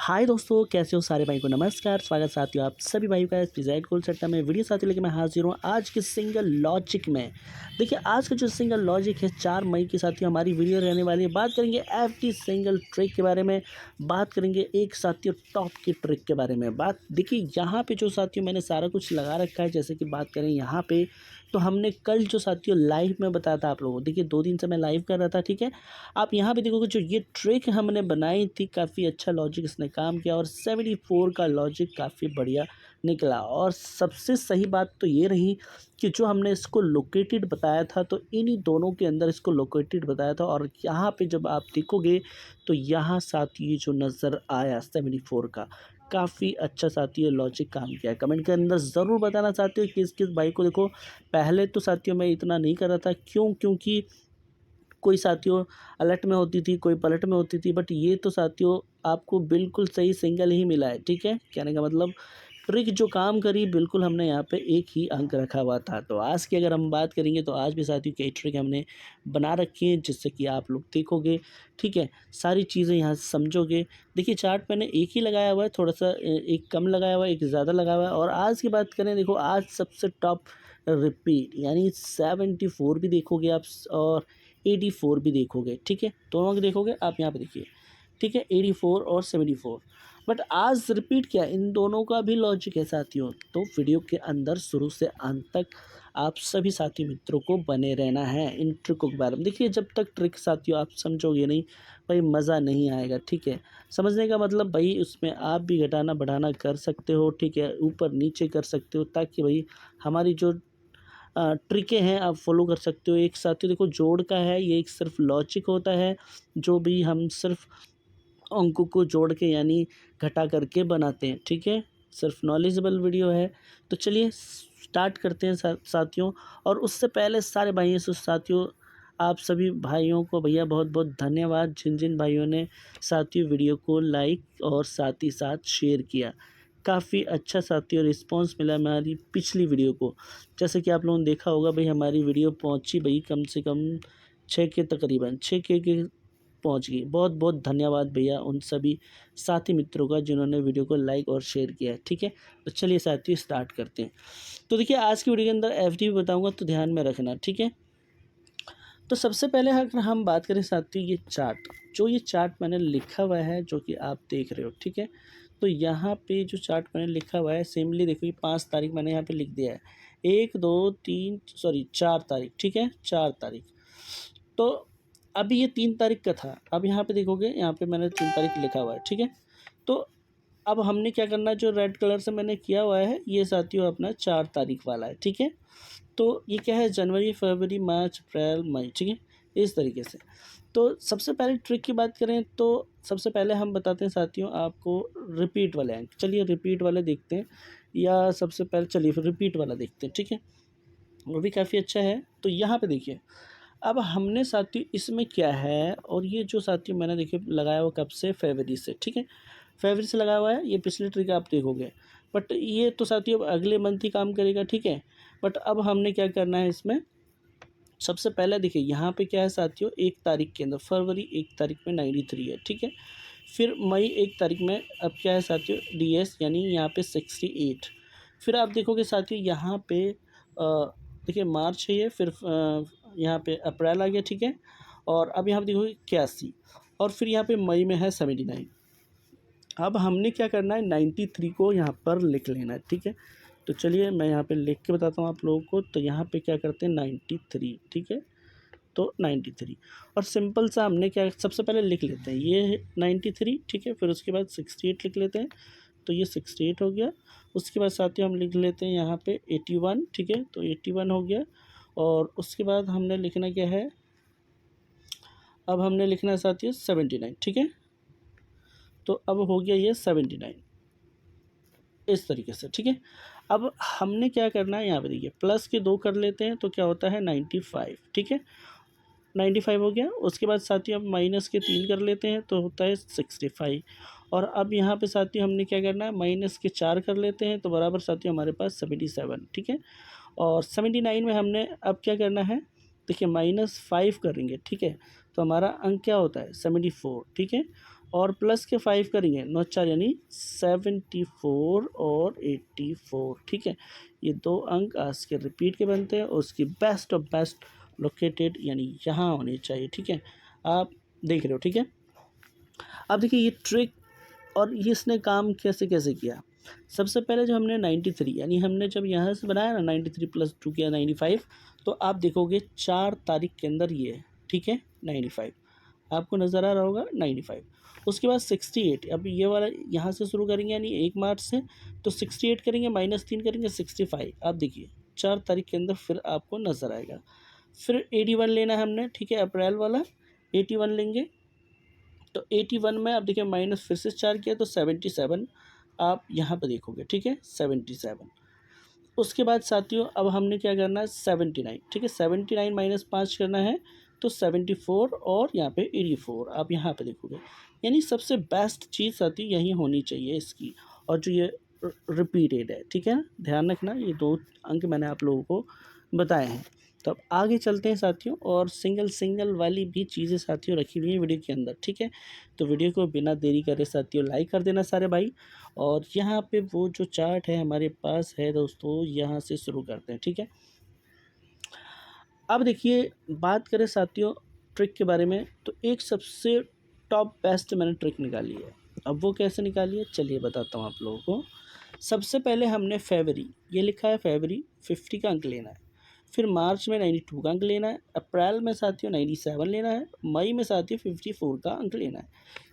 हाय दोस्तों, कैसे हो सारे भाई को नमस्कार। स्वागत साथियों आप सभी भाइयों का पिज़्ज़ाइट गोल सेक्टर में वीडियो साथियों लेके मैं हाजिर हूँ आज के सिंगल लॉजिक में। देखिए आज का जो सिंगल लॉजिक है 4 मई की साथियों हमारी वीडियो रहने वाली है। बात करेंगे एफडी सिंगल ट्रिक के बारे में, बात करेंगे एक साथियों टॉप की ट्रिक के बारे में। बात देखिए यहाँ पे जो साथियों मैंने सारा कुछ लगा रखा है। जैसे कि बात करें यहाँ पे तो हमने कल जो साथियों लाइव में बताया था आप लोगों को, देखिए 2 दिन से मैं लाइव कर रहा था, ठीक है। आप यहाँ पे देखोगे जो ये ट्रिक हमने बनाई थी काफ़ी अच्छा लॉजिक इसने काम किया और 74 का लॉजिक काफ़ी बढ़िया निकला। और सबसे सही बात तो ये रही कि जो हमने इसको लोकेटेड बताया था तो इन्हीं दोनों के अंदर इसको लोकेटेड बताया था। और यहाँ पे जब आप देखोगे तो यहाँ साथ ये जो नज़र आया 74 का काफ़ी अच्छा साथियों लॉजिक काम किया है। कमेंट के अंदर ज़रूर बताना चाहते हो किस किस भाई को। देखो पहले तो साथियों मैं इतना नहीं कर रहा था, क्योंकि कोई साथियों अलर्ट में होती थी, कोई पलट में होती थी, बट ये तो साथियों आपको बिल्कुल सही सिंगल ही मिला है, ठीक है। कहने का मतलब ट्रिक जो काम करी बिल्कुल हमने यहाँ पे एक ही अंक रखा हुआ था। तो आज की अगर हम बात करेंगे तो आज भी साथियों कई ट्रिक हमने बना रखी है जिससे कि आप लोग देखोगे, ठीक है, सारी चीज़ें यहाँ से समझोगे। देखिए चार्ट मैंने एक ही लगाया हुआ है, थोड़ा सा एक कम लगाया हुआ है, एक ज़्यादा लगा हुआ है। और आज की बात करें, देखो आज सबसे टॉप रिपीट यानी 74 भी देखोगे आप और 84 भी देखोगे, ठीक है। दोनों के देखोगे आप यहाँ पे देखिए, ठीक है, 84 और 74। बट आज रिपीट किया, इन दोनों का भी लॉजिक है साथियों। तो वीडियो के अंदर शुरू से अंत तक आप सभी साथी मित्रों को बने रहना है इन ट्रिकों के बारे में। देखिए जब तक ट्रिक साथियों आप समझोगे नहीं भाई मज़ा नहीं आएगा, ठीक है। समझने का मतलब भाई उसमें आप भी घटाना बढ़ाना कर सकते हो, ठीक है, ऊपर नीचे कर सकते हो, ताकि भाई हमारी जो ट्रिकें हैं आप फॉलो कर सकते हो। एक साथियों देखो जोड़ का है, ये एक सिर्फ लॉजिक होता है जो भी हम सिर्फ अंकों को जोड़ के यानी घटा करके बनाते हैं, ठीक है। सिर्फ नॉलेजेबल वीडियो है। तो चलिए स्टार्ट करते हैं साथियों। और उससे पहले सारे भाइयों से साथियों आप सभी भाइयों को भैया बहुत बहुत धन्यवाद, जिन जिन भाइयों ने साथियों वीडियो को लाइक और साथ ही साथ शेयर किया। काफ़ी अच्छा साथियों रिस्पांस मिला हमारी पिछली वीडियो को। जैसे कि आप लोगों ने देखा होगा भाई हमारी वीडियो पहुंची भाई कम से कम 6 के तकरीबन 6 के पहुंच गई। बहुत बहुत धन्यवाद भैया उन सभी साथी मित्रों का जिन्होंने वीडियो को लाइक और शेयर किया है, ठीक है। तो चलिए साथियों स्टार्ट करते हैं। तो देखिए आज की वीडियो के अंदर एफडी भी बताऊँगा तो ध्यान में रखना, ठीक है। तो सबसे पहले अगर हम बात करें साथियों ये चार्ट मैंने लिखा हुआ है जो कि आप देख रहे हो, ठीक है। तो यहाँ पे जो चार्ट मैंने लिखा हुआ है सिंपली देखो ये 5 तारीख मैंने यहाँ पे लिख दिया है, 4 तारीख, ठीक है, 4 तारीख। तो अभी ये 3 तारीख का था, अब यहाँ पे देखोगे यहाँ पे मैंने 3 तारीख लिखा हुआ है, ठीक है। तो अब हमने क्या करना है, जो रेड कलर से मैंने किया हुआ है ये साथियों अपना 4 तारीख वाला है, ठीक है। तो ये क्या है, जनवरी फरवरी मार्च अप्रैल मई, ठीक है, इस तरीके से। तो सबसे पहले ट्रिक की बात करें तो सबसे पहले हम बताते हैं साथियों आपको रिपीट वाले अंक। चलिए रिपीट वाले देखते हैं, या सबसे पहले चलिए फिर रिपीट वाला देखते हैं, ठीक है, वो भी काफ़ी अच्छा है। तो यहाँ पे देखिए अब हमने साथियों इसमें क्या है, और ये जो साथियों मैंने देखिए लगाया हुआ कब से, फरवरी से, ठीक है, फरवरी से लगाया हुआ है। ये पिछली ट्रिक आप देखोगे, बट ये तो साथियों अब अगले मंथ ही काम करेगा, ठीक है। बट अब हमने क्या करना है इसमें, सबसे पहले देखिए यहाँ पे क्या है साथियों, 1 तारीख के अंदर फरवरी 1 तारीख में 93 है, ठीक है। फिर मई 1 तारीख में अब क्या है साथियों डीएस यानी यहाँ पे 68। फिर आप देखोगे साथियों यहाँ पे देखिए मार्च है ये, फिर यहाँ पे अप्रैल आ गया, ठीक है। और अब यहाँ पे देखोगे 81, और फिर यहाँ पे मई में है 79। अब हमने क्या करना है 93 को यहाँ पर लिख लेना है, ठीक है। तो चलिए मैं यहाँ पे लिख के बताता हूँ आप लोगों को। तो यहाँ पे क्या करते हैं 93, ठीक है। तो 93 और सिंपल सा हमने क्या सबसे पहले लिख लेते हैं ये 93, ठीक है। फिर उसके बाद 68 लिख लेते हैं, तो ये 68 हो गया। उसके बाद साथियों हम लिख लेते हैं यहाँ पे 81, ठीक है, तो 81 हो गया। और उसके बाद हमने लिखना क्या है, अब हमने लिखना है साथियों 79, ठीक है। तो अब हो गया ये 79 इस तरीके से, ठीक है। अब हमने क्या करना है यहाँ पे देखिए प्लस के 2 कर लेते हैं तो क्या होता है 95, ठीक है, 95 हो गया। उसके बाद साथियों अब माइनस के 3 कर लेते हैं तो होता है 65। और अब यहाँ पे साथियों हमने क्या करना है माइनस के 4 कर लेते हैं तो बराबर साथियों हमारे पास 77, ठीक है। और 79 में हमने अब क्या करना है, देखिए -5 करेंगे, ठीक है, तो हमारा अंक क्या होता है 74, ठीक है। और प्लस के 5 करेंगे 9 4 यानी 74 और 84, ठीक है। ये दो अंक आज के रिपीट के बनते हैं और उसकी बेस्ट ऑफ बेस्ट लोकेटेड यानी यहाँ होनी चाहिए, ठीक है। आप देख रहे हो, ठीक है। अब देखिए ये ट्रिक और ये इसने काम कैसे कैसे किया। सबसे पहले जो हमने 93 यानी हमने जब यहाँ से बनाया ना 93 प्लस 2 किया 95, तो आप देखोगे 4 तारीख के अंदर ये है, ठीक है। 95 आपको नज़र आ रहा होगा 95। उसके बाद 68, अब ये वाला यहाँ से शुरू करेंगे यानी 1 मार्च से, तो 68 करेंगे -3 करेंगे 65। आप देखिए 4 तारीख के अंदर फिर आपको नज़र आएगा। फिर 81 लेना है हमने, ठीक है, अप्रैल वाला 81 लेंगे। तो 81 में आप देखिए माइनस फिर से 4 किया तो 77 आप यहाँ पर देखोगे, ठीक है, 77। उसके बाद साथियों अब हमने क्या करना है 79, ठीक है, 79 माइनस 5 करना है तो 74 और यहाँ पे 84 आप यहाँ पे देखोगे। यानी सबसे बेस्ट चीज़ साथी यही होनी चाहिए इसकी, और जो ये रिपीटेड है, ठीक है ना, ध्यान रखना ये दो अंक मैंने आप लोगों को बताए हैं। तो अब आगे चलते हैं साथियों, और सिंगल सिंगल वाली भी चीज़ें साथियों रखी हुई हैं वीडियो के अंदर, ठीक है। तो वीडियो को बिना देरी करे साथियों लाइक कर देना सारे भाई। और यहाँ पे वो जो चार्ट है हमारे पास है दोस्तों, यहाँ से शुरू करते हैं, ठीक है। अब देखिए बात करें साथियों ट्रिक के बारे में, तो एक सबसे टॉप बेस्ट मैंने ट्रिक निकाली है। अब वो कैसे निकाली है चलिए बताता हूँ आप लोगों को। सबसे पहले हमने फरवरी, ये लिखा है फरवरी 50 का अंक लेना है। फिर मार्च में 92 का अंक लेना है। अप्रैल में साथियों 97 लेना है। मई में साथियों 54 का अंक लेना है।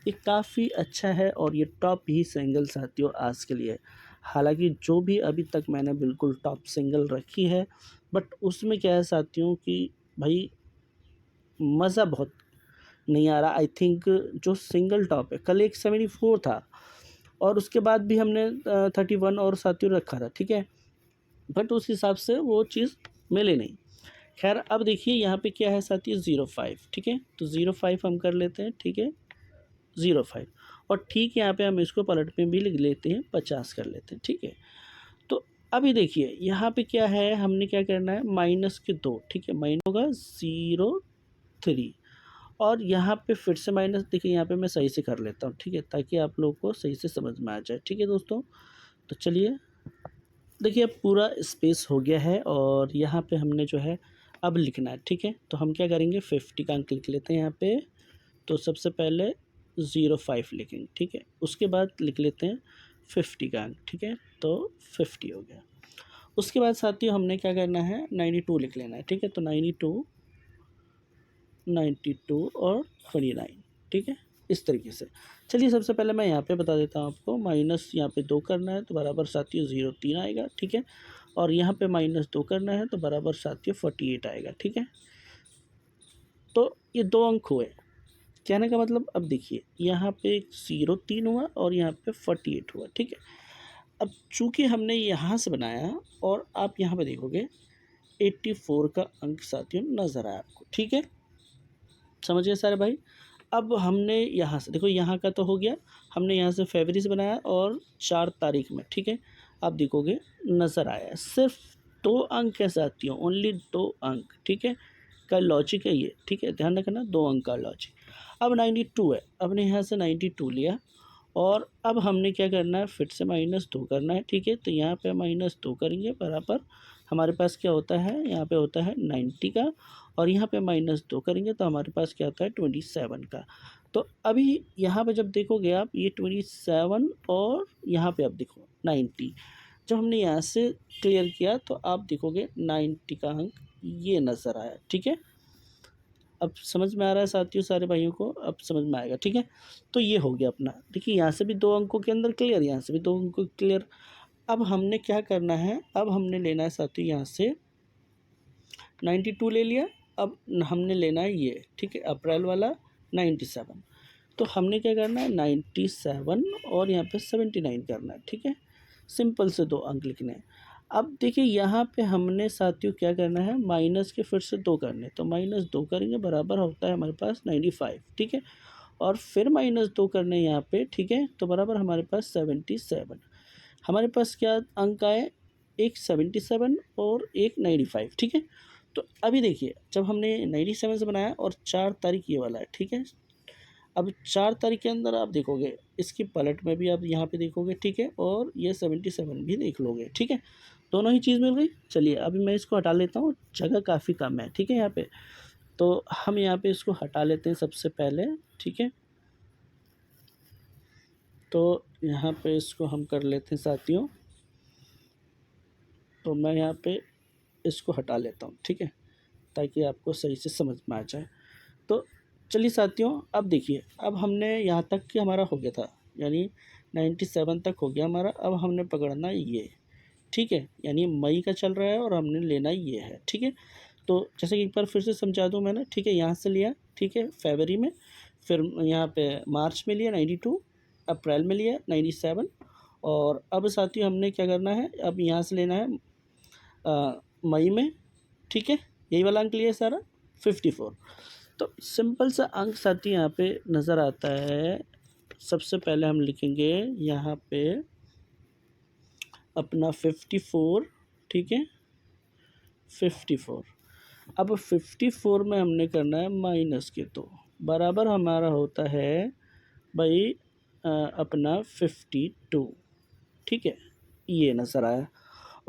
ये काफ़ी अच्छा है और ये टॉप ही सिंगल साथियों आज के लिए। हालांकि जो भी अभी तक मैंने बिल्कुल टॉप सिंगल रखी है, बट उसमें क्या है साथियों कि भाई मज़ा बहुत नहीं आ रहा। आई थिंक जो सिंगल टॉप है, कल एक 74 था और उसके बाद भी हमने 31 और साथियों रखा था, ठीक है, बट उस हिसाब से वो चीज़ मिले नहीं। खैर अब देखिए यहाँ पे क्या है साथियों 05, ठीक है, तो 05 हम कर लेते हैं, ठीक है, 05। और ठीक यहाँ पे हम इसको पलट में भी लिख लेते हैं 50 कर लेते हैं, ठीक है। तो अभी देखिए यहाँ पे क्या है, हमने क्या करना है माइनस के 2, ठीक है, माइनस होगा 03 और यहाँ पे फिर से माइनस, देखिए यहाँ पे मैं सही से कर लेता हूँ, ठीक है, ताकि आप लोग को सही से समझ में आ जाए, ठीक है दोस्तों। तो चलिए देखिए अब पूरा स्पेस हो गया है और यहाँ पे हमने जो है अब लिखना है, ठीक है। तो हम क्या करेंगे 50 का अंक लिख लेते हैं यहाँ पे। तो सबसे पहले 05 लिखेंगे, ठीक है, उसके बाद लिख लेते हैं 50 का अंक, ठीक है, तो 50 हो गया। उसके बाद साथियों हमने क्या करना है 92 लिख लेना है, ठीक है, तो 92 और 29, ठीक है, इस तरीके से। चलिए सबसे पहले मैं यहाँ पे बता देता हूँ आपको, माइनस यहाँ पे 2 करना है तो बराबर साथियों 03 आएगा, ठीक है, और यहाँ पे -2 करना है तो बराबर साथियों 48 आएगा, ठीक है। तो ये 2 अंक हुए, कहने का मतलब अब देखिए यहाँ पे 03 हुआ और यहाँ पे 48 हुआ, ठीक है। अब चूँकि हमने यहाँ से बनाया और आप यहाँ पे देखोगे 84 का अंक साथियों नज़र आया आपको, ठीक है, समझिए सारे भाई। अब हमने यहाँ से देखो, यहाँ का तो हो गया, हमने यहाँ से फरवरी से बनाया और 4 तारीख में, ठीक है, आप देखोगे नज़र आया। सिर्फ 2 अंक है साथियों, ओनली 2 अंक, ठीक है, का लॉजिक है ये, ठीक है, ध्यान रखना 2 अंक का लॉजिक। अब 92 है, अब ने यहाँ से 92 लिया और अब हमने क्या करना है फिर से -2 करना है, ठीक है, तो यहाँ पे -2 करेंगे बराबर हमारे पास क्या होता है, यहाँ पे होता है 90 का, और यहाँ पे -2 करेंगे तो हमारे पास क्या होता है 27 का। तो अभी यहाँ पे जब देखोगे आप ये 27 और यहाँ पे आप देखो 90, जब हमने यहाँ से क्लियर किया तो आप देखोगे 90 का अंक ये नज़र आया, ठीक है। अब समझ में आ रहा है साथियों सारे भाइयों को, अब समझ में आएगा, ठीक है। तो ये हो गया अपना, देखिए यहाँ से भी 2 अंकों के अंदर क्लियर, यहाँ से भी 2 अंकों क्लियर। अब हमने क्या करना है, अब हमने लेना है साथियों यहाँ से 92 ले लिया, अब हमने लेना है ये, ठीक है, अप्रैल वाला 97। तो हमने क्या करना है 97 और यहाँ पे 79 करना है, ठीक है, सिंपल से 2 अंक लिखने हैं। अब देखिए यहाँ पे हमने साथियों क्या करना है माइनस के फिर से 2 करने, तो -2 करेंगे बराबर होता है हमारे पास 95, ठीक है, और फिर -2 करने यहाँ पे, ठीक है, तो बराबर हमारे पास 77। हमारे पास क्या अंक आए, एक 77 और एक 95, ठीक है। तो अभी देखिए जब हमने 97 से बनाया और 4 तारीख ये वाला है, ठीक है, अब 4 तारीख के अंदर आप देखोगे, इसकी पलट में भी आप यहाँ पे देखोगे, ठीक है, और ये 77 भी देख लोगे, ठीक है, दोनों ही चीज़ मिल गई। चलिए अभी मैं इसको हटा लेता हूँ, जगह काफ़ी कम है, ठीक है यहाँ पे, तो हम यहाँ पे इसको हटा लेते हैं सबसे पहले, ठीक है। तो यहाँ पे इसको हम कर लेते हैं साथियों, तो मैं यहाँ पे इसको हटा लेता हूँ, ठीक है, ताकि आपको सही से समझ में आ जाए। तो चलिए साथियों, अब देखिए, अब हमने यहाँ तक कि हमारा हो गया था, यानी 97 तक हो गया हमारा। अब हमने पकड़ना ये, ठीक है, यानी मई का चल रहा है और हमने लेना ये है, ठीक है। तो जैसे कि एक बार फिर से समझा दूँ मैंने, ठीक है, यहाँ से लिया, ठीक है, फरवरी में, फिर यहाँ पे मार्च में लिया 92, अप्रैल में लिया 97, और अब साथियों हमने क्या करना है, अब यहाँ से लेना है मई में, ठीक है, यही वाला अंक लिया सारा 54। तो सिंपल सा अंक साथी यहाँ पे नज़र आता है। सबसे पहले हम लिखेंगे यहाँ पे अपना 54, ठीक है, 54। अब 54 में हमने करना है माइनस के, तो बराबर हमारा होता है भाई अपना 52, ठीक है, ये नज़र आया।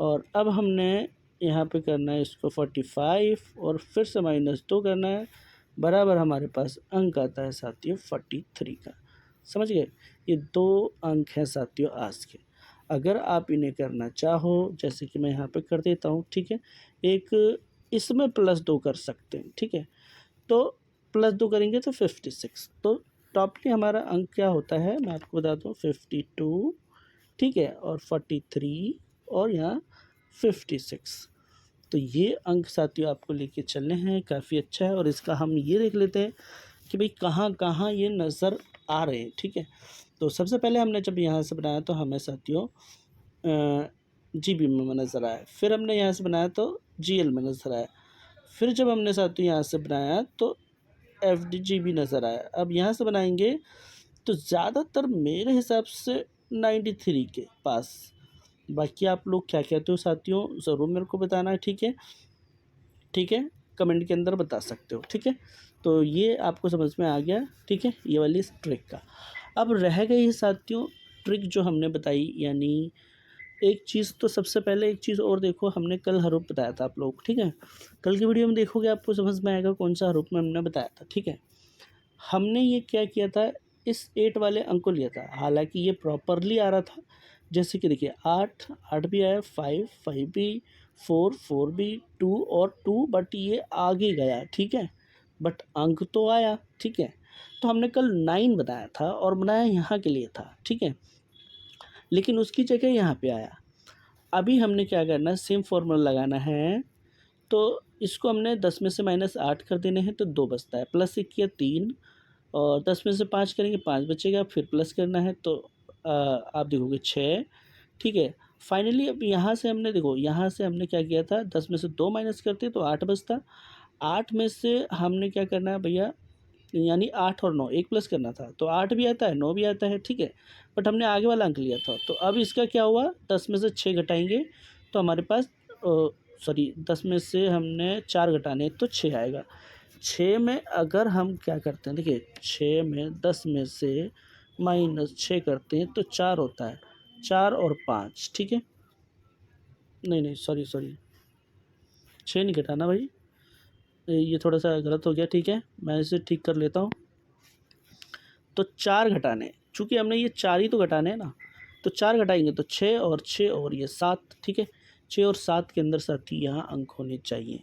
और अब हमने यहाँ पे करना है इसको 45 और फिर से -2 करना है, बराबर हमारे पास अंक आता है साथियों 43 का। समझ गए, ये 2 अंक हैं साथियों आज के। अगर आप इन्हें करना चाहो, जैसे कि मैं यहाँ पे कर देता हूँ, ठीक है, एक इसमें +2 कर सकते हैं, ठीक है, तो +2 करेंगे तो 56। तो टोटली हमारा अंक क्या होता है, मैं आपको बता दूँ, 52, ठीक है, और 43 और यहाँ 56। तो ये अंक साथियों आपको लेके चलने हैं, काफ़ी अच्छा है। और इसका हम ये देख लेते हैं कि भाई कहाँ कहाँ ये नज़र आ रहे हैं, ठीक है। तो सबसे पहले हमने जब यहाँ से बनाया तो हमें साथियों GB में नज़र आया, फिर हमने यहाँ से बनाया तो GL में नज़र आया, फिर जब हमने साथियों यहाँ से बनाया तो FDGB नज़र आया। अब यहाँ से बनाएंगे तो ज़्यादातर मेरे हिसाब से 93 के पास। बाकी आप लोग क्या कहते हो साथियों, ज़रूर मेरे को बताना है, ठीक है, ठीक है, कमेंट के अंदर बता सकते हो, ठीक है। तो ये आपको समझ में आ गया, ठीक है, ये वाली इस ट्रिक का। अब रह गई साथियों ट्रिक जो हमने बताई, यानी एक चीज़, तो सबसे पहले एक चीज़ और देखो, हमने कल हरूफ बताया था आप लोग, ठीक है, कल की वीडियो में देखोगे आपको समझ में आएगा कौन सा हरूफ में हमने बताया था, ठीक है। हमने ये क्या किया था, इस 8 वाले अंक को लिया था, हालांकि ये प्रॉपरली आ रहा था, जैसे कि देखिए 8 भी आया, 5 भी, 4 भी, 2 और 2, बट ये आगे गया, ठीक है, बट अंक तो आया, ठीक है। तो हमने कल 9 बनाया था और बनाया यहाँ के लिए था, ठीक है, लेकिन उसकी जगह यहाँ पे आया। अभी हमने क्या करना है, सेम फॉर्मूला लगाना है, तो इसको हमने 10 में से -8 कर देने हैं तो 2 बचता है, प्लस 1 किया 3, और 10 में से 5 करेंगे 5 बचेगा, फिर प्लस करना है तो आप देखोगे 6, ठीक है। फाइनली अब यहाँ से हमने देखो, यहाँ से हमने क्या किया था, 10 में से 2 माइनस करते तो 8 बचता, 8 में से हमने क्या करना है भैया, यानी 8 और 9 एक प्लस करना था, तो 8 भी आता है 9 भी आता है, ठीक है, बट हमने आगे वाला अंक लिया था। तो अब इसका क्या हुआ, 10 में से 6 घटाएंगे तो हमारे पास सॉरी 10 में से हमने 4 घटाने तो 6 आएगा। 6 में अगर हम क्या करते हैं, देखिए 6 में 10 में से -6 करते हैं तो 4 होता है, 4 और 5, ठीक है, नहीं नहीं सॉरी 6 नहीं घटाना भाई, ये थोड़ा सा गलत हो गया, ठीक है, मैं इसे ठीक कर लेता हूँ। तो 4 घटाने, चूँकि हमने ये 4 ही तो घटाने हैं ना, तो 4 घटाएंगे तो 6 और 6 और ये 7, ठीक है, 6 और 7 के अंदर साथी यहाँ अंक होने चाहिए,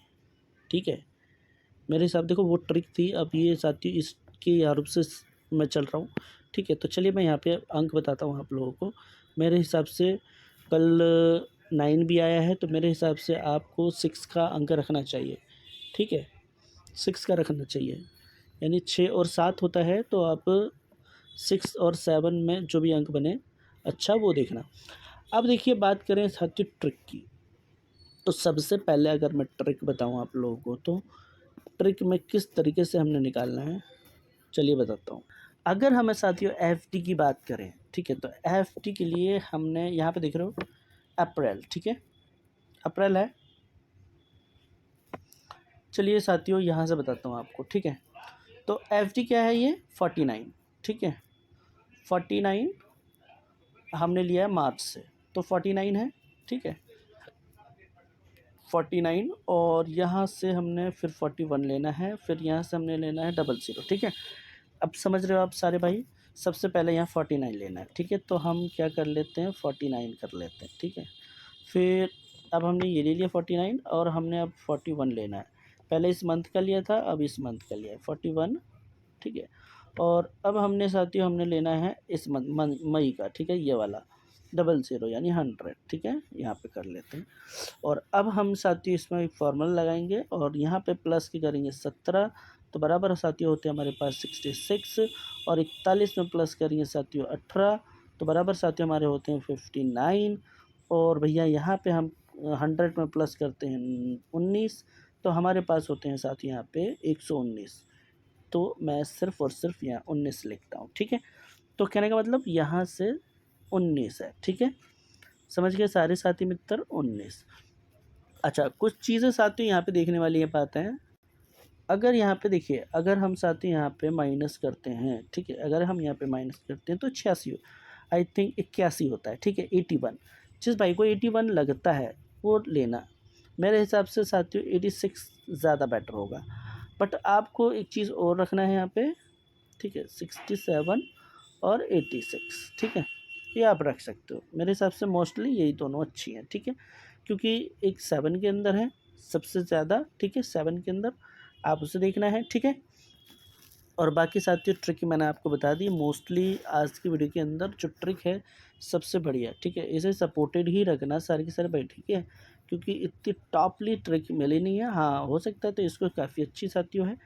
ठीक है। मेरे हिसाब देखो वो ट्रिक थी, अब ये साथी इसके आरूप से मैं चल रहा हूँ, ठीक है। तो चलिए मैं यहाँ पे अंक बताता हूँ आप लोगों को। मेरे हिसाब से कल 9 भी आया है, तो मेरे हिसाब से आपको 6 का अंक रखना चाहिए, ठीक है, 6 का रखना चाहिए, यानी 6 और 7 होता है, तो आप 6 और 7 में जो भी अंक बने, अच्छा वो देखना। अब देखिए बात करें साथी ट्रिक की, तो सबसे पहले अगर मैं ट्रिक बताऊँ आप लोगों को, तो ट्रिक में किस तरीके से हमने निकालना है, चलिए बताता हूँ। अगर हमें साथियों FD की बात करें, ठीक है, तो FD के लिए हमने यहाँ पे देख रहे हो अप्रैल, ठीक है, अप्रैल है। चलिए साथियों यहाँ से बताता हूँ आपको, ठीक है। तो FD क्या है, ये 49, ठीक है। 49 हमने लिया है मार्च से, तो 49 है, ठीक है। 49 और यहाँ से हमने फिर 41 लेना है, फिर यहाँ से हमने लेना है 00, ठीक है। अब समझ रहे हो आप सारे भाई। सबसे पहले यहाँ 49 लेना है, ठीक है। तो हम क्या कर लेते हैं, 49 कर लेते हैं, ठीक है। फिर अब हमने ये ले लिया 49 और हमने अब 41 लेना है। पहले इस मंथ का लिया था, अब इस मंथ का लिया है 41, ठीक है। और अब हमने साथियों हमने लेना है इस मई का, ठीक है, ये वाला 00 यानी 100, ठीक है। यहाँ पे कर लेते हैं। और अब हम साथियों इसमें एक फार्मूला लगाएंगे और यहाँ पे प्लस की करेंगे 17, तो बराबर साथियों होते हैं हमारे पास 66, और 41 में प्लस करेंगे साथियों 18, तो बराबर साथियों हमारे होते हैं 59। और भैया यहाँ पे हम 100 में प्लस करते हैं 19, तो हमारे पास होते हैं साथियों यहाँ पे 119। तो मैं सिर्फ़ और सिर्फ यहाँ 19 लिखता हूँ, ठीक है। तो कहने का मतलब यहाँ से 19 है, ठीक है। समझ गए सारे साथी मित्र, 19। अच्छा, कुछ चीज़ें साथियों यहाँ पे देखने वाली ये बात है। अगर यहाँ पे देखिए, अगर हम साथियों यहाँ पे माइनस करते हैं, ठीक है, अगर हम यहाँ पे माइनस करते हैं तो 86, आई थिंक 81 होता है, ठीक है, 81। जिस भाई को 81 लगता है वो लेना। मेरे हिसाब से साथियों 86 ज़्यादा बेटर होगा। बट आपको एक चीज़ और रखना है यहाँ पे, ठीक है, 67 और 86, ठीक है, ये आप रख सकते हो। मेरे हिसाब से मोस्टली यही दोनों अच्छी हैं, ठीक है, क्योंकि एक 7 के अंदर है सबसे ज़्यादा, ठीक है, 7 के अंदर आप उसे देखना है, ठीक है। और बाकी साथियों ट्रिक मैंने आपको बता दी। मोस्टली आज की वीडियो के अंदर जो ट्रिक है सबसे बढ़िया, ठीक है, इसे सपोर्टेड ही रखना सारे के सारे भाई, ठीक है, क्योंकि इतनी टॉपली ट्रिक मिली नहीं है। हाँ, हो सकता है तो इसको काफ़ी अच्छी साथियों है।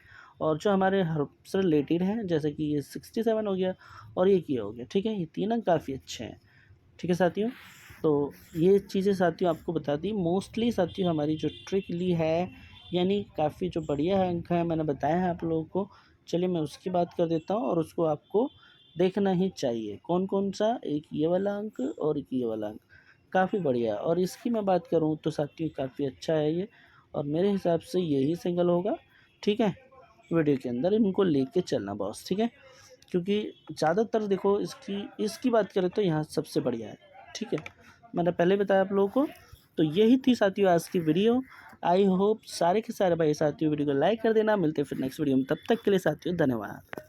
और जो हमारे हर से रिलेटेड हैं, जैसे कि ये 67 हो गया और ये हो गया, ठीक है, ये तीन अंक काफ़ी अच्छे हैं, ठीक है साथियों। तो ये चीज़ें साथियों आपको बता दी। मोस्टली साथियों हमारी जो ट्रिक ली है, यानी काफ़ी जो बढ़िया अंक है मैंने बताया है आप लोगों को। चलिए मैं उसकी बात कर देता हूँ, और उसको आपको देखना ही चाहिए। कौन कौन सा, एक ये वाला अंक और एक ये वाला अंक, काफ़ी बढ़िया। और इसकी मैं बात करूँ तो साथियों काफ़ी अच्छा है ये, और मेरे हिसाब से यही सिंगल होगा, ठीक है। वीडियो के अंदर इनको लेके चलना बॉस, ठीक है, क्योंकि ज़्यादातर देखो इसकी बात करें तो यहाँ सबसे बढ़िया है, ठीक है। मैंने पहले बताया आप लोगों को। तो यही थी साथियों आज की वीडियो। आई होप सारे के सारे भाई साथियों वीडियो को लाइक कर देना। मिलते हैं फिर नेक्स्ट वीडियो में, तब तक के लिए साथियों धन्यवाद।